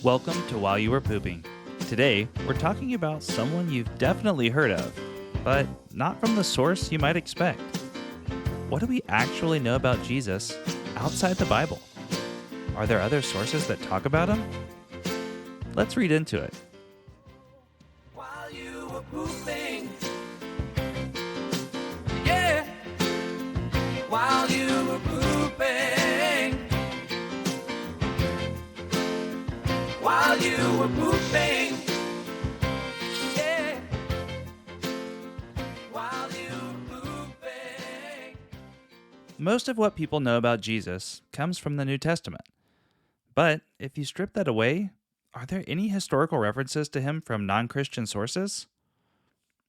Welcome to While You Were Pooping. Today, we're talking about someone you've definitely heard of, but not from the source you might expect. What do we actually know about Jesus outside the Bible? Are there other sources that talk about him? Let's read into it. While you were pooping, yeah. While you were pooping, while you were pooping, yeah. While you were pooping. Most of what people know about Jesus comes from the New Testament. But if you strip that away, are there any historical references to him from non-Christian sources?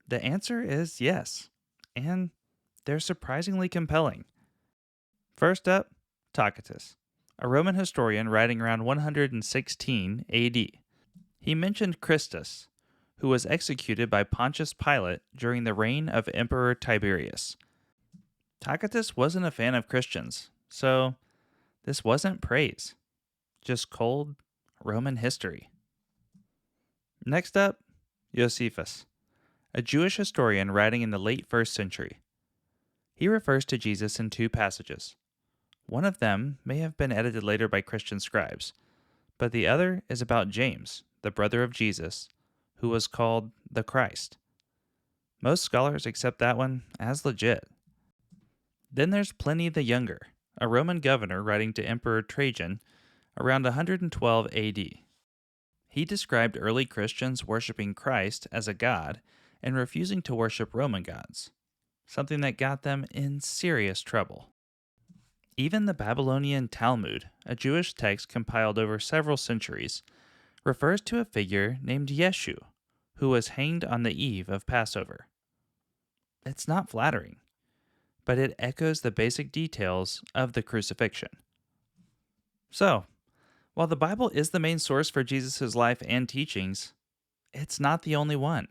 The answer is yes, and they're surprisingly compelling. First up, Tacitus, a Roman historian writing around 116 AD. He mentioned Christus, who was executed by Pontius Pilate during the reign of Emperor Tiberius. Tacitus wasn't a fan of Christians, so this wasn't praise, just cold Roman history. Next up, Josephus, a Jewish historian writing in the late 1st century. He refers to Jesus in two passages. One of them may have been edited later by Christian scribes, but the other is about James, the brother of Jesus, who was called the Christ. Most scholars accept that one as legit. Then there's Pliny the Younger, a Roman governor writing to Emperor Trajan around 112 AD. He described early Christians worshiping Christ as a god and refusing to worship Roman gods, something that got them in serious trouble. Even the Babylonian Talmud, a Jewish text compiled over several centuries, refers to a figure named Yeshu, who was hanged on the eve of Passover. It's not flattering, but it echoes the basic details of the crucifixion. So, while the Bible is the main source for Jesus' life and teachings, it's not the only one.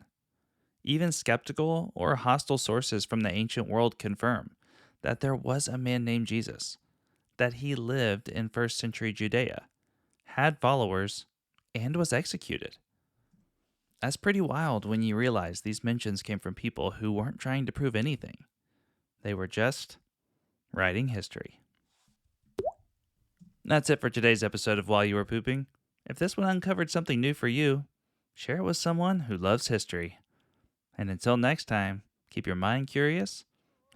Even skeptical or hostile sources from the ancient world confirm that there was a man named Jesus, that he lived in 1st century Judea, had followers, and was executed. That's pretty wild when you realize these mentions came from people who weren't trying to prove anything. They were just writing history. That's it for today's episode of While You Were Pooping. If this one uncovered something new for you, share it with someone who loves history. And until next time, keep your mind curious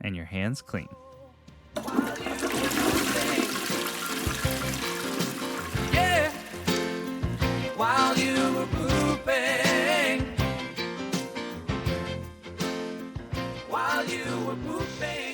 and your hands clean. Yeah, while you were pooping, while you were pooping.